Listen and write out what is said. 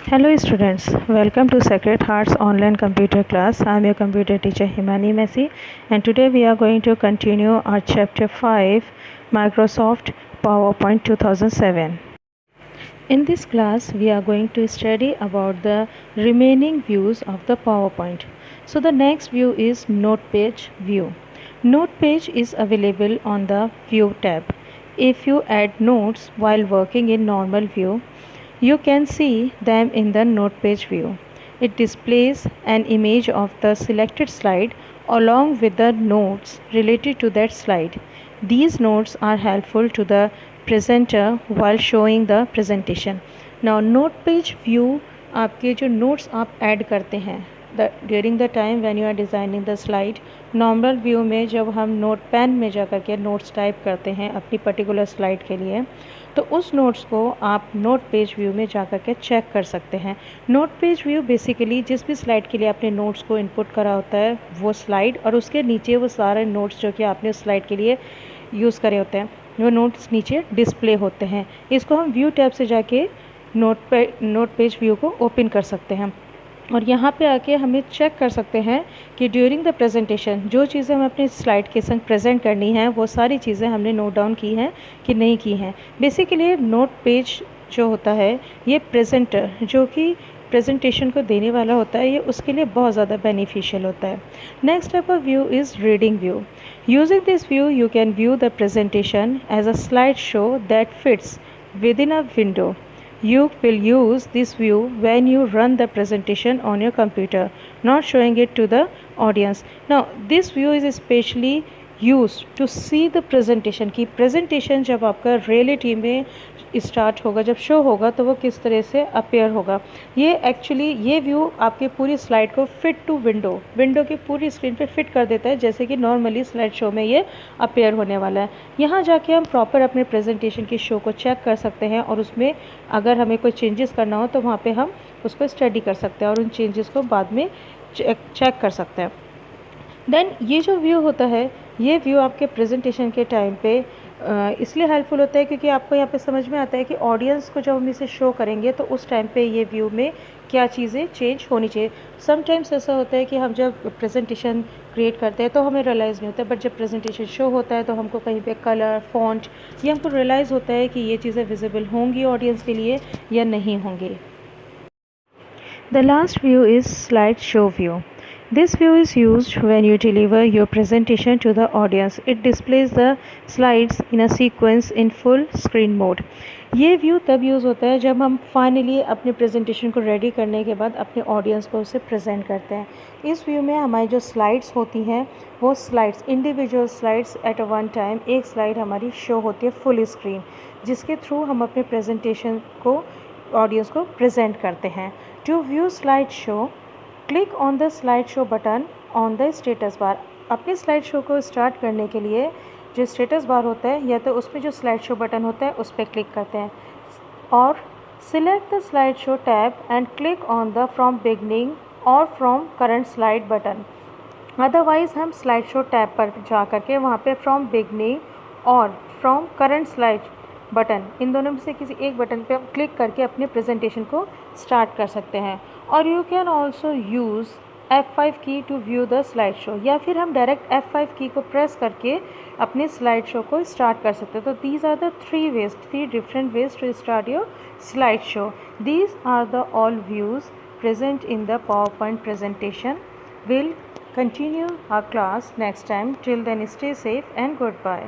Hello students, welcome to Sacred Hearts online computer class. I am your computer teacher Himani Messi, and today we are going to continue our chapter 5 Microsoft PowerPoint 2007. In this class we are going to study about the remaining views of the PowerPoint. So the next view is Note Page view. Note Page is available on the View tab. If you add notes while working in normal view, you can see them in the Note Page view. It displays an image of the selected slide along with the notes related to that slide. These notes are helpful to the presenter while showing the presentation. Now Note Page view आपके जो notes आप add करते हैं during the time when you are designing the slide, normal view में जब हम note pen में जा कर के नोट्स टाइप करते हैं अपनी पर्टिकुलर स्लाइड के लिए, तो उस नोट्स को आप नोट पेज व्यू में जा कर के चेक कर सकते हैं. नोट पेज व्यू बेसिकली जिस भी स्लाइड के लिए आपने नोट्स को इनपुट करा होता है वो स्लाइड और उसके नीचे वो सारे नोट्स जो कि आपने उस स्लाइड के लिए यूज़ करे होते हैं वो नोट्स नीचे डिस्प्ले होते हैं. इसको हम व्यू टैब से जाके नोट पेज व्यू को ओपन कर सकते हैं और यहाँ पे आके हमें चेक कर सकते हैं कि ड्यूरिंग द प्रेजेंटेशन जो चीज़ें हमें अपनी स्लाइड के संग प्रेजेंट करनी है वो सारी चीज़ें हमने नोट डाउन की हैं कि नहीं की हैं. बेसिकली नोट पेज जो होता है ये प्रेजेंटर जो कि प्रेजेंटेशन को देने वाला होता है ये उसके लिए बहुत ज़्यादा बेनिफिशियल होता है. Next type of view is reading view. Using this view you can view the presentation as a slide show that fits within a window. You will use this view when you run the presentation on your computer, not showing it to the audience. Now this view is especially used to see the presentation कि presentation जब आपका reality में start होगा, जब show होगा तो वो किस तरह से अपेयर होगा. ये एक्चुअली ये व्यू आपके पूरी स्लाइड को फिट टू विंडो की पूरी स्क्रीन पे फिट कर देता है जैसे कि नॉर्मली स्लाइड शो में ये अपेयर होने वाला है. यहाँ जाके हम प्रॉपर अपने प्रेजेंटेशन की शो को चेक कर सकते हैं और उसमें अगर हमें कोई चेंजेस करना हो तो वहाँ पे हम उसको स्टडी कर सकते हैं और उन चेंजेस को बाद में चेक कर सकते हैं. देन ये जो व्यू होता है ये व्यू आपके प्रेजेंटेशन के टाइम पे इसलिए हेल्पफुल होता है क्योंकि आपको यहाँ पे समझ में आता है कि ऑडियंस को जब हम इसे शो करेंगे तो उस टाइम पे ये व्यू में क्या चीज़ें चेंज होनी चाहिए. समटाइम्स ऐसा होता है कि हम जब प्रेजेंटेशन क्रिएट करते हैं तो हमें रियलाइज़ नहीं होता, बट जब प्रेजेंटेशन शो होता है तो हमको कहीं पे कलर फॉन्ट ये हमको रियलाइज़ होता है कि ये चीज़ें विजिबल होंगी ऑडियंस के लिए या नहीं होंगी. The last view is slide show view. This view is used when you deliver your presentation to the audience. It displays the slides in a sequence in full screen mode. ये view तब use होता है जब हम finally अपने presentation को ready करने के बाद अपने ऑडियंस को उसे प्रेजेंट करते हैं. इस व्यू में हमारी जो स्लाइड्स होती हैं वो slides individual slides at a one time एक स्लाइड हमारी शो होती है फुल स्क्रीन जिसके थ्रू हम अपने प्रेजेंटेशन को ऑडियंस को प्रेजेंट करते हैं. To view slide show click on the slide show button on the status bar. अपने स्लाइड शो को स्टार्ट करने के लिए जो स्टेटस बार होता है या तो उस पर जो स्लाइड शो बटन होता है उस पर क्लिक करते हैं और select the slide show tab and click on the from beginning और from current slide button. Otherwise हम स्लाइड शो टैब पर जा करके वहाँ पे फ्रॉम बिगनिंग और फ्रॉम करंट स्लाइड बटन इन दोनों में से किसी एक बटन पे हम क्लिक करके अपने प्रेजेंटेशन को स्टार्ट कर सकते हैं. और you can also use F5 key to view the slide show या फिर हम डायरेक्ट F5 की को प्रेस करके अपने स्लाइड शो को स्टार्ट कर सकते हैं. तो these are the three different ways to start your slide show. These are the all views present in the PowerPoint presentation. We'll continue our class next time. Till then, stay safe and goodbye.